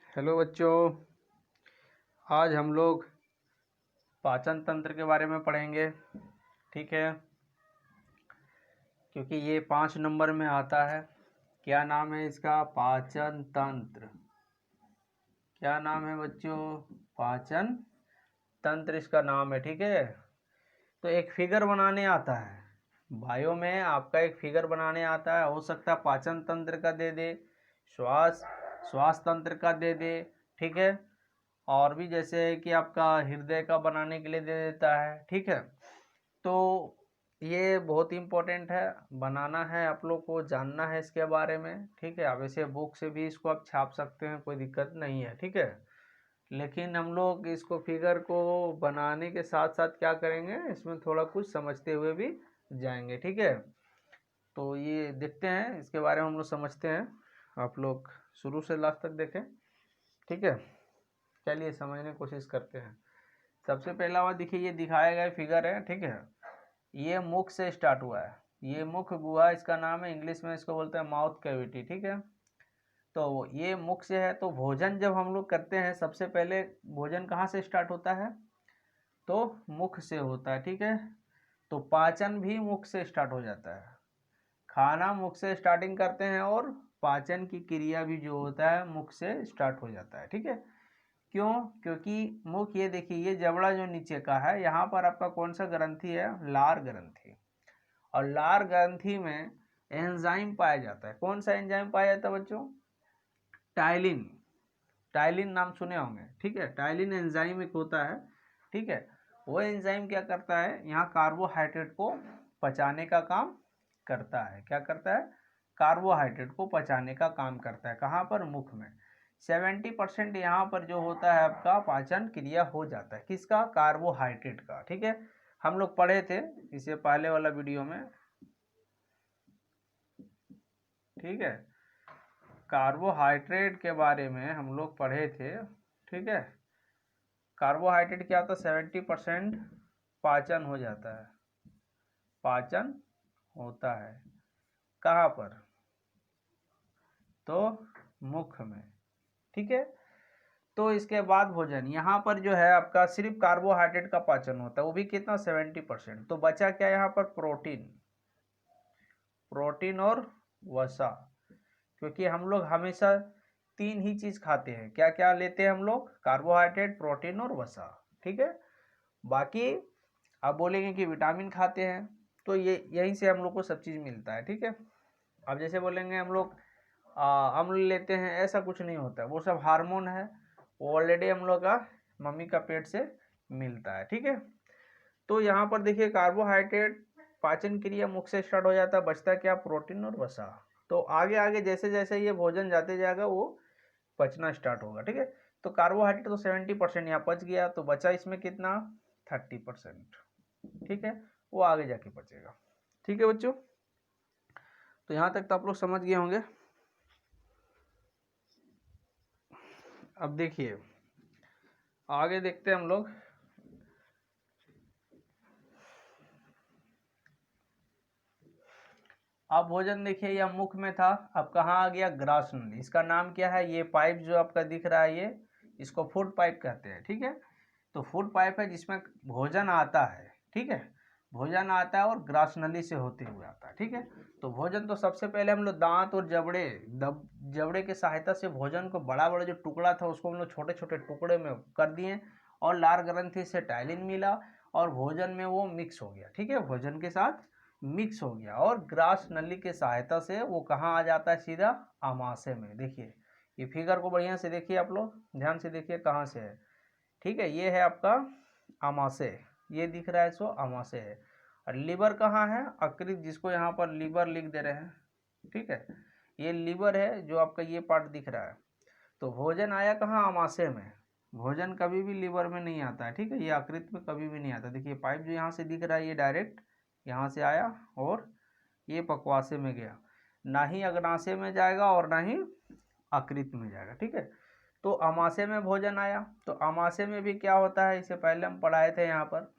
Hello बच्चों, आज हम लोग पाचन तंत्र के बारे में पढ़ेंगे। ठीक है, क्योंकि ये 5 नंबर में आता है। क्या नाम है इसका? पाचन तंत्र। क्या नाम है बच्चों? पाचन तंत्र इसका नाम है। ठीक है, तो एक फिगर बनाने आता है। बायो में आपका एक फिगर बनाने आता है। हो सकता है पाचन तंत्र का दे दे, श्वास तंत्र का दे दे। ठीक है, और भी जैसे है कि आपका हृदय का बनाने के लिए दे देता है। ठीक है, तो ये बहुत इम्पोर्टेंट है, बनाना है, आप लोग को जानना है इसके बारे में। ठीक है, अब ऐसे बुक से भी इसको आप छाप सकते हैं, कोई दिक्कत नहीं है। ठीक है, लेकिन हम लोग इसको फिगर को बनाने के साथ साथ क्या करेंगे, इसमें थोड़ा कुछ समझते हुए भी जाएंगे। ठीक है, तो ये देखते हैं, इसके बारे में हम लोग समझते हैं। आप लोग शुरू से लास्ट तक देखें। ठीक है, चलिए समझने की कोशिश करते हैं। सबसे पहला बात देखिए, ये दिखाया गया फिगर है। ठीक है, ये मुख से स्टार्ट हुआ है। ये मुख गुहा इसका नाम है, इंग्लिश में इसको बोलते हैं माउथ कैविटी। ठीक है, तो ये मुख से है। तो भोजन जब हम लोग करते हैं, सबसे पहले भोजन कहाँ से स्टार्ट होता है? तो मुख से होता है। ठीक है, तो पाचन भी मुख से स्टार्ट हो जाता है। खाना मुख से स्टार्टिंग करते हैं और पाचन की क्रिया भी जो होता है मुख से स्टार्ट हो जाता है। ठीक है, क्यों? क्योंकि मुख, ये देखिए, ये जबड़ा जो नीचे का है, यहाँ पर आपका कौन सा ग्रंथि है? लार ग्रंथि। और लार ग्रंथि में एंजाइम पाया जाता है। कौन सा एंजाइम पाया जाता है बच्चों? टाइलिन। टाइलिन नाम सुने होंगे। ठीक है, टाइलिन एंजाइम एक होता है। ठीक है, वो एंजाइम क्या करता है? यहाँ कार्बोहाइड्रेट को पचाने का काम करता है। क्या करता है? कार्बोहाइड्रेट को पचाने का काम करता है। कहाँ पर? मुख में। 70% यहाँ पर जो होता है आपका पाचन क्रिया हो जाता है। किसका? कार्बोहाइड्रेट का। ठीक है, हम लोग पढ़े थे इससे पहले वाला वीडियो में। ठीक है, कार्बोहाइड्रेट के बारे में हम लोग पढ़े थे। ठीक है, कार्बोहाइड्रेट क्या होता है? 70% पाचन हो जाता है। पाचन होता है कहाँ पर? तो मुख में। ठीक है, तो इसके बाद भोजन, यहाँ पर जो है आपका सिर्फ कार्बोहाइड्रेट का पाचन होता है, वो भी कितना? 70%। तो बचा क्या यहाँ पर? प्रोटीन। प्रोटीन और वसा। क्योंकि हम लोग हमेशा 3 ही चीज खाते हैं। क्या क्या लेते हैं हम लोग? कार्बोहाइड्रेट, प्रोटीन और वसा। ठीक है, बाकी आप बोलेंगे कि विटामिन खाते हैं, तो ये यहीं से हम लोग को सब चीज़ मिलता है। ठीक है, अब जैसे बोलेंगे हम लोग अम्ल लेते हैं, ऐसा कुछ नहीं होता है, वो सब हार्मोन है, वो ऑलरेडी हम लोग का मम्मी का पेट से मिलता है। ठीक है, तो यहाँ पर देखिए, कार्बोहाइड्रेट पाचन क्रिया मुख से स्टार्ट हो जाता है, बचता क्या? प्रोटीन और वसा। तो आगे आगे जैसे जैसे ये भोजन जाते जाएगा, वो पचना स्टार्ट होगा। ठीक है, तो कार्बोहाइड्रेट तो 70% यहाँ पच गया, तो बचा इसमें कितना? 30%। ठीक है, वो आगे जाके पचेगा। ठीक है बच्चों, तो यहाँ तक तो आप लोग समझ गए होंगे। अब देखिए, आगे देखते हैं हम लोग। अब भोजन देखिए, यह मुख में था, अब कहाँ आ गया? ग्रास नली। इसका नाम क्या है? ये पाइप जो आपका दिख रहा है, ये इसको फूड पाइप कहते हैं। ठीक है, तो फूड पाइप है जिसमें भोजन आता है। ठीक है, भोजन आता है और ग्रास नली से होते हुए आता है। ठीक है, तो भोजन तो सबसे पहले हम लोग दांत और जबड़े के सहायता से भोजन को, बड़ा बड़ा जो टुकड़ा था उसको हम लोग छोटे छोटे टुकड़े में कर दिए, और लार ग्रंथि से टाइलिन मिला और भोजन में वो मिक्स हो गया। ठीक है, भोजन के साथ मिक्स हो गया, और ग्रास नली के सहायता से वो कहाँ आ जाता है? सीधा आमाशय में। देखिए, ये फिगर को बढ़िया से देखिए, आप लोग ध्यान से देखिए कहाँ से है। ठीक है, ये है आपका आमाशय, ये दिख रहा है, सो आमाशय है। और लीवर कहाँ है? अकृत, जिसको यहाँ पर लीवर लिख दे रहे हैं। ठीक है, ये लीवर है जो आपका ये पार्ट दिख रहा है। तो भोजन आया कहाँ? आमाशय में। भोजन कभी भी लीवर में नहीं आता है। ठीक है, ये आकृत में कभी भी नहीं आता। देखिए, पाइप जो यहाँ से दिख रहा है, ये डायरेक्ट यहाँ से आया और ये पक्वाशय में गया, ना ही अग्नाशय में जाएगा और ना ही आकृत में जाएगा। ठीक है, तो अमाशय में भोजन आया, तो अमाशय में भी क्या होता है? इससे पहले हम पढ़ाए थे, यहाँ पर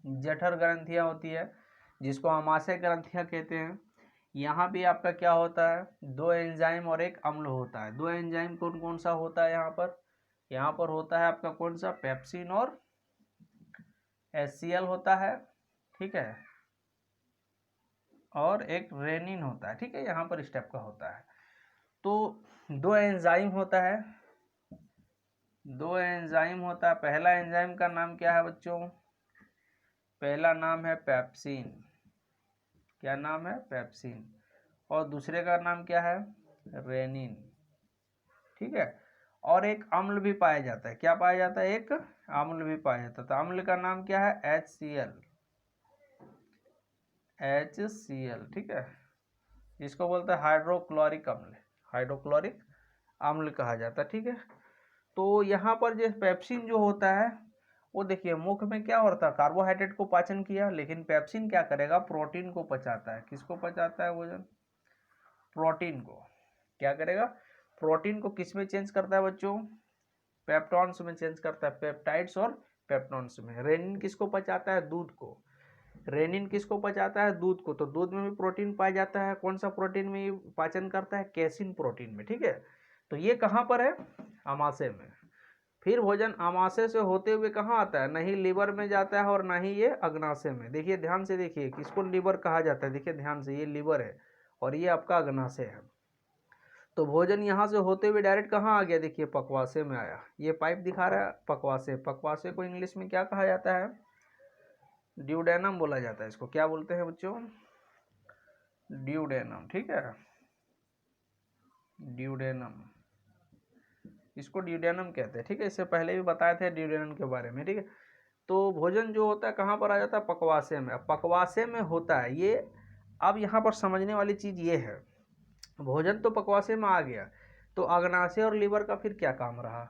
जठर ग्रंथियाँ होती है, जिसको अमाशय ग्रंथियाँ कहते हैं। यहाँ भी आपका क्या होता है, दो एंजाइम और एक अम्ल होता है। दो एंजाइम कौन कौन सा होता है यहाँ पर? यहाँ पर होता है आपका कौन सा, पेप्सिन और HCl होता है, ठीक है, और एक रेनिन होता है, ठीक है, यहाँ पर स्टेप का होता है। तो दो एंजाइम होता है, दो एंजाइम होता है। पहला एंजाइम का नाम क्या है बच्चों? पहला नाम है पेप्सिन। क्या नाम है? पेप्सिन। और दूसरे का नाम क्या है? रेनिन, ठीक है। और एक अम्ल भी पाया जाता है। क्या पाया जाता है? एक अम्ल भी पाया जाता है। तो अम्ल का नाम क्या है? HCl, HCl, ठीक है। इसको बोलते हैं हाइड्रोक्लोरिक अम्ल, हाइड्रोक्लोरिक अम्ल कहा जाता है, ठीक है। तो यहाँ पर जो पेप्सिन जो होता है वो देखिए मुख में क्या होता है, कार्बोहाइड्रेट को पाचन किया, लेकिन पेप्सिन क्या करेगा? प्रोटीन को पचाता है। किसको पचाता है भोजन? प्रोटीन को। क्या करेगा? प्रोटीन को किस में चेंज करता है बच्चों? पेप्टॉन्स में चेंज करता है, पेप्टाइड्स और पेप्टॉन्स में। रेनिन किसको पचाता है? दूध को। रेनिन किसको पचाता है? दूध को। तो दूध में भी प्रोटीन पाया जाता है। कौन सा प्रोटीन में पाचन करता है? कैसिन प्रोटीन में, ठीक है। तो ये कहाँ पर है? आमाशय में। फिर भोजन आमाशय से होते हुए कहाँ आता है? नहीं लीवर में जाता है और ना ही ये अग्नाशय में। देखिए ध्यान से देखिए, किसको लीवर कहा जाता है? देखिए ध्यान से, ये लीवर है और ये आपका अग्नाशय है। तो भोजन यहाँ से होते हुए डायरेक्ट कहाँ आ गया? देखिए पक्वाशय में आया। ये पाइप दिखा रहा है पक्वाशय। पक्वाशय को इंग्लिश में क्या कहा जाता है? ड्यूडेनम बोला जाता है। इसको क्या बोलते हैं बच्चों? ड्यूडेनम, ठीक है, ड्यूडेनम, इसको ड्यूडेनम कहते हैं, ठीक है। इससे पहले भी बताए थे ड्यूडेनम के बारे में, ठीक है। तो भोजन जो होता है कहाँ पर आ जाता है? पक्वाशय में। पक्वाशय में होता है ये। अब यहाँ पर समझने वाली चीज़ ये है, भोजन तो पक्वाशय में आ गया, तो अग्नाशय और लीवर का फिर क्या काम रहा?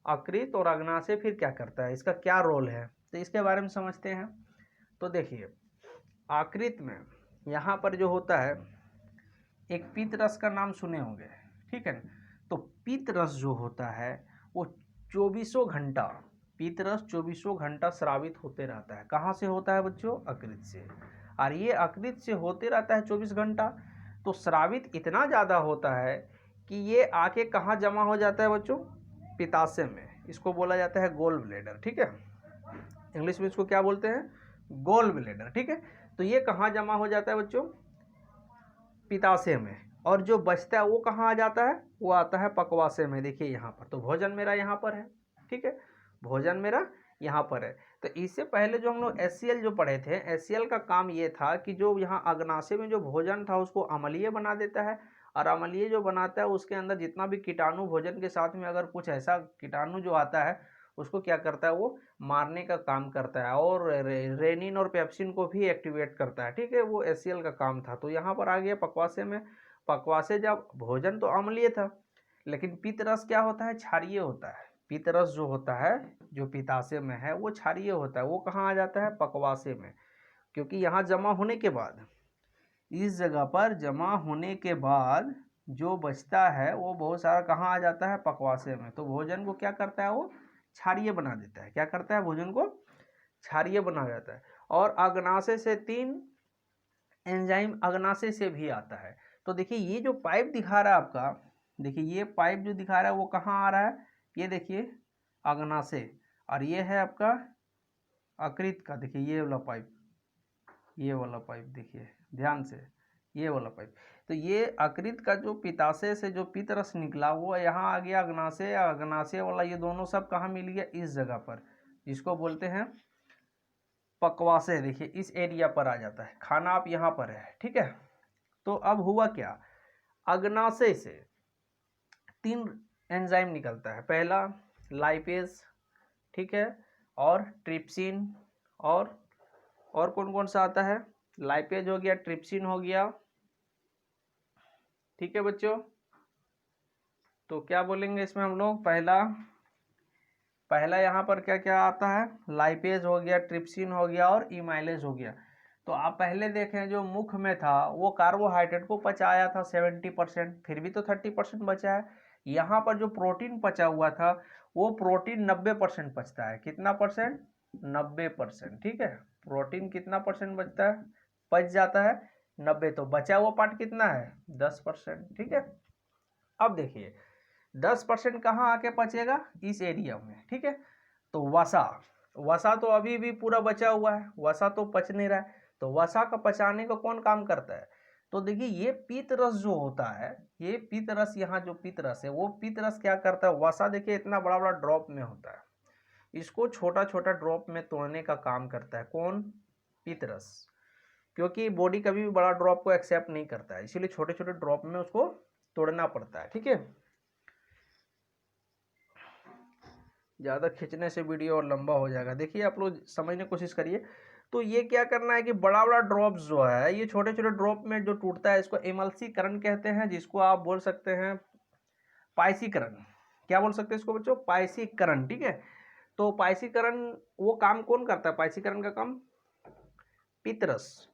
यकृत और अग्नाशय फिर क्या करता है? इसका क्या रोल है? तो इसके बारे में समझते हैं। तो देखिए यकृत में यहाँ पर जो होता है, एक पीत रस का नाम सुने होंगे, ठीक है। तो पीत रस जो होता है वो 24 घंटा, पीत रस 24 घंटा स्रावित होते रहता है। कहाँ से होता है बच्चों? यकृत से। और ये यकृत से होते रहता है 24 घंटा। तो स्रावित इतना ज़्यादा होता है कि ये आके कहाँ जमा हो जाता है बच्चों? पित्ताशय में। इसको बोला जाता है गोल ब्लैडर, ठीक है। इंग्लिश में इसको क्या बोलते हैं? गोल ब्लैडर, ठीक है। तो ये कहाँ जमा हो जाता है बच्चों? पित्ताशय में। और जो बचता है वो कहाँ आ जाता है? वो आता है पक्वाशय में। देखिए यहाँ पर, तो भोजन मेरा यहाँ पर है, ठीक है, भोजन मेरा यहाँ पर है। तो इससे पहले जो हम लोग HCl जो पढ़े थे, HCl का काम ये था कि जो यहाँ अग्नाशय में जो भोजन था उसको अम्लीय बना देता है। और अम्लीय जो बनाता है उसके अंदर जितना भी कीटाणु, भोजन के साथ में अगर कुछ ऐसा कीटाणु जो आता है उसको क्या करता है? वो मारने का काम करता है। और रेनिन और पेप्सिन को भी एक्टिवेट करता है, ठीक है। वो HCl का काम था। तो यहाँ पर आ गया पक्वाशय में। पक्वाशय जब भोजन तो अम्लीय था, लेकिन पित्त रस क्या होता है? क्षारीय होता है। पित्त रस जो होता है जो पित्ताशय में है वो क्षारीय होता है। वो कहाँ आ जाता है? पक्वाशय में। क्योंकि यहाँ जमा होने के बाद, इस जगह पर जमा होने के बाद जो बचता है वो बहुत सारा कहाँ आ जाता है? पक्वाशय में। तो भोजन को क्या करता है? वो क्षारीय बना देता है। क्या करता है? भोजन को क्षारीय बना जाता है। और अग्नाशय से 3 एंजाइम अग्नाशय से भी आता है। तो देखिए ये जो पाइप दिखा रहा है आपका, देखिए ये पाइप जो दिखा रहा है वो कहाँ आ रहा है? ये देखिए अग्नाशय, और ये है आपका यकृत का। देखिए ये वाला पाइप, ये वाला पाइप देखिए ध्यान से, ये वाला पाइप। तो ये यकृत का जो पित्ताशय से जो पित्त रस निकला वो यहाँ आ गया अग्नाशय। अग्नाशय वाला ये दोनों सब कहाँ मिल गया? इस जगह पर, जिसको बोलते हैं पक्वाशय। देखिए इस एरिया पर आ जाता है। खाना आप यहाँ पर है, ठीक है। तो अब हुआ क्या? अग्नाशय से 3 एंजाइम निकलता है। पहला लाइपेज, ठीक है, और ट्रिप्सिन, और कौन कौन सा आता है? लाइपेज हो गया, ट्रिप्सिन हो गया, ठीक है बच्चों। तो क्या बोलेंगे इसमें हम लोग? पहला यहाँ पर क्या क्या आता है? लाइपेज हो गया, ट्रिप्सिन हो गया और इमाइलेज हो गया। तो आप पहले देखें जो मुख में था वो कार्बोहाइड्रेट को पचाया था 70%, फिर भी तो 30% बचा है। यहाँ पर जो प्रोटीन पचा हुआ था वो प्रोटीन 90% बचता है। कितना परसेंट? 90%, ठीक है। प्रोटीन कितना परसेंट बचता है? बच जाता है 90, तो बचा हुआ पार्ट कितना है 10%, ठीक है। अब देखिए 10% कहाँ आके बचेगा, इस एरिया में, ठीक है। तो वसा तो अभी भी पूरा बचा हुआ है, वसा तो पच नहीं रहा है, तो वसा का पचाने का कौन काम करता है, तो देखिए ये पीत रस जो होता है, ये पीत रस, यहाँ जो पीत रस है वो पीत रस क्या करता है, वसा देखिए इतना बड़ा बड़ा ड्रॉप में होता है, इसको छोटा छोटा ड्रॉप में तोड़ने का काम करता है कौन, पीत रस, क्योंकि बॉडी कभी भी बड़ा ड्रॉप को एक्सेप्ट नहीं करता है, इसीलिए छोटे छोटे ड्रॉप में उसको तोड़ना पड़ता है, ठीक है। ज़्यादा खींचने से वीडियो और लंबा हो जाएगा, देखिए आप लोग समझने की कोशिश करिए। तो ये क्या करना है कि बड़ा बड़ा ड्रॉप्स जो है, ये छोटे छोटे ड्रॉप में जो टूटता है इसको एमल्सीकरण कहते हैं, जिसको आप बोल सकते हैं पाइसीकरण। क्या बोल सकते हैं इसको बच्चों, पाइसीकरण, ठीक है। तो पाइसीकरण वो काम कौन करता है, पाइसीकरण का काम पितरस,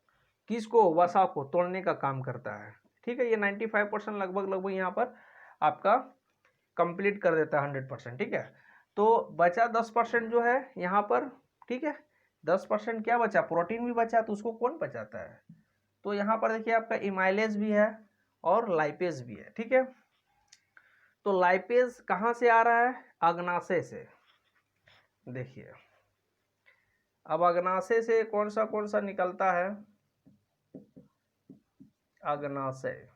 किसको, वसा को तोड़ने का काम करता है, ठीक है। ये 95% लगभग यहाँ पर आपका कंप्लीट कर देता है 100%, ठीक है। तो बचा 10% जो है यहाँ पर, ठीक है। 10% क्या बचा, प्रोटीन भी बचा, तो उसको कौन बचाता है, तो यहाँ पर देखिए आपका इमाइलेज भी है और लाइपेज भी है, ठीक है। तो लाइपेज कहाँ से आ रहा है, अग्नाशय से, देखिए अब अग्नाशय से कौन सा निकलता है, अग्नाशय,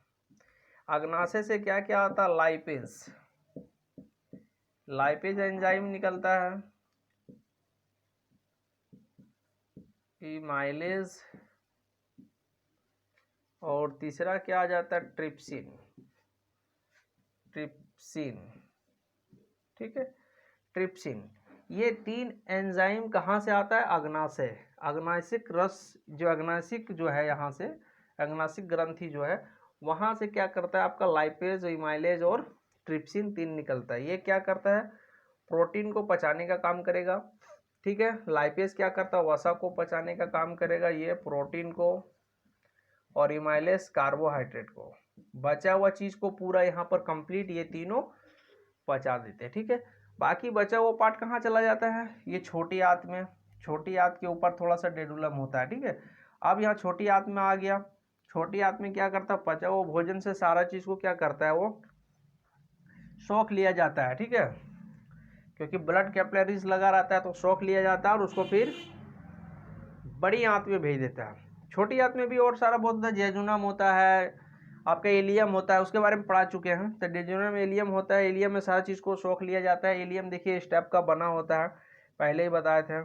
अग्नाशय से क्या क्या आता है, लाइपेज, लाइपेज एंजाइम निकलता है, इमाइलेज, और तीसरा क्या आ जाता है, ट्रिप्सिन, ट्रिप्सिन, ठीक है, ट्रिप्सिन। ये 3 एंजाइम कहाँ से आता है, अग्नाशय, अग्नाशिक रस, जो अग्नाशिक जो है यहाँ से, अग्नाशिक ग्रंथि जो है वहाँ से क्या करता है आपका लाइपेज, इमाइलेज और ट्रिप्सिन 3 निकलता है। ये क्या करता है, प्रोटीन को पचाने का काम करेगा, ठीक है। लाइपेज क्या करता है, वसा को पचाने का काम करेगा, ये प्रोटीन को, और इमाइलेज कार्बोहाइड्रेट को, बचा हुआ चीज को पूरा यहाँ पर कंप्लीट ये तीनों पचा देते हैं, ठीक है। बाकी बचा हुआ पार्ट कहाँ चला जाता है, ये छोटी आंत में, छोटी आंत के ऊपर थोड़ा सा डेडुलम होता है, ठीक है। अब यहाँ छोटी आंत में आ गया, छोटी आंत में क्या करता है, पचा हुआ भोजन से सारा चीज को क्या करता है, वो सोख लिया जाता है, ठीक है, क्योंकि ब्लड कैपिलरीज लगा रहता है तो सोख लिया जाता है और उसको फिर बड़ी आंत में भेज देता है। छोटी आंत में भी और सारा बहुत होता है, जेजुनम होता है, आपका एलियम होता है, उसके बारे में पढ़ा चुके हैं। तो जेजुनम एलियम होता है, एलियम में सारा चीज़ को सोख लिया जाता है। एलियम देखिए स्टेप का बना होता है, पहले ही बताए थे,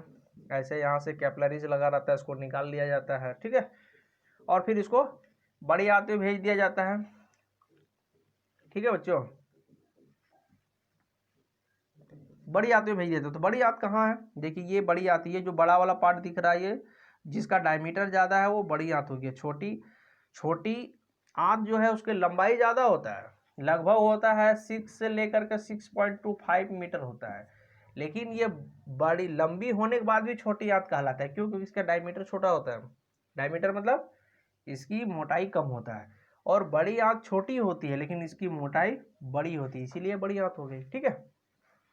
ऐसे यहाँ से कैपिलरीज लगा रहता है, इसको निकाल लिया जाता है, ठीक है, और फिर इसको बड़ी आंत में भेज दिया जाता है, ठीक है बच्चों, बड़ी आंत में भेज देते। तो बड़ी आंत कहाँ है, देखिए ये बड़ी आंत, ये जो बड़ा वाला पार्ट दिख रहा है, ये जिसका डायमीटर ज़्यादा है वो बड़ी आंत होगी। छोटी आंत जो है उसकी लंबाई ज़्यादा होता है, लगभग होता है 6 से लेकर के 6.25 मीटर होता है, लेकिन ये बड़ी लंबी होने के बाद भी छोटी आंत कहलाता है, क्योंकि इसका डायमीटर छोटा होता है। डायमीटर मतलब इसकी मोटाई कम होता है, और बड़ी आंत छोटी होती है लेकिन इसकी मोटाई बड़ी होती है, इसीलिए बड़ी आंत हो गई, ठीक है,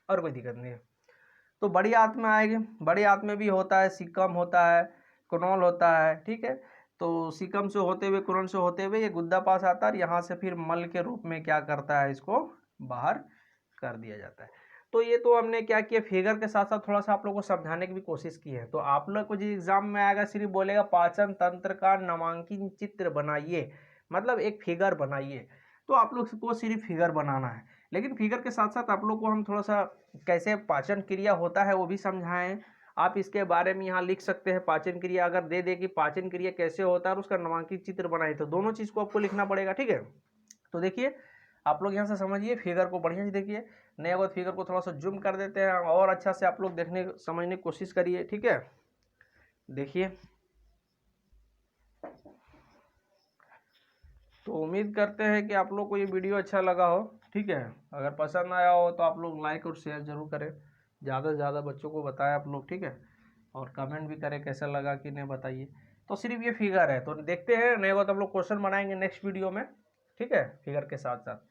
और कोई दिक्कत नहीं है। तो बड़ी आंत में आएगी, बड़ी आंत में भी होता है, सीकम होता है, क्रोनल होता है, ठीक है। तो सीकम से होते हुए, क्रोनल से होते हुए ये गुद्दा पास आता है, और यहाँ से फिर मल के रूप में क्या करता है, इसको बाहर कर दिया जाता है। तो ये तो हमने क्या किया, फिगर के साथ साथ थोड़ा सा आप लोग को समझाने की भी कोशिश की है। तो आप लोग को जो एग्जाम में आएगा सिर्फ बोलेगा पाचन तंत्र का नामांकित चित्र बनाइए, मतलब एक फिगर बनाइए, तो आप लोग को सिर्फ फिगर बनाना है। लेकिन फिगर के साथ साथ आप लोग को हम थोड़ा सा कैसे पाचन क्रिया होता है वो भी समझाएं। आप इसके बारे में यहाँ लिख सकते हैं, पाचन क्रिया अगर दे दे कि पाचन क्रिया कैसे होता है और उसका नामांकित चित्र बनाए, तो दोनों चीज़ को आपको लिखना पड़ेगा, ठीक है। तो देखिए आप लोग यहाँ से समझिए, फिगर को बढ़िया से देखिए, नए अगर फिगर को थोड़ा सा जूम कर देते हैं और अच्छा से आप लोग देखने समझने की कोशिश करिए, ठीक है। देखिए, तो उम्मीद करते हैं कि आप लोग को ये वीडियो अच्छा लगा हो, ठीक है। अगर पसंद आया हो तो आप लोग लाइक और शेयर जरूर करें, ज़्यादा से ज़्यादा बच्चों को बताएं आप लोग, ठीक है, और कमेंट भी करें कैसा लगा कि नहीं बताइए। तो सिर्फ ये फिगर है, तो देखते हैं, नहीं हो तो हम लोग क्वेश्चन बनाएंगे नेक्स्ट वीडियो में, ठीक है, फिगर के साथ साथ।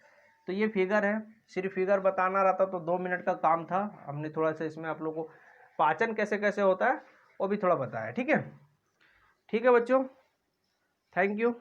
तो ये फिगर है, सिर्फ फिगर बताना रहता तो 2 मिनट का काम था, हमने थोड़ा सा इसमें आप लोग को पाचन कैसे कैसे होता है वो भी थोड़ा बताया, ठीक है। ठीक है बच्चों, थैंक यू।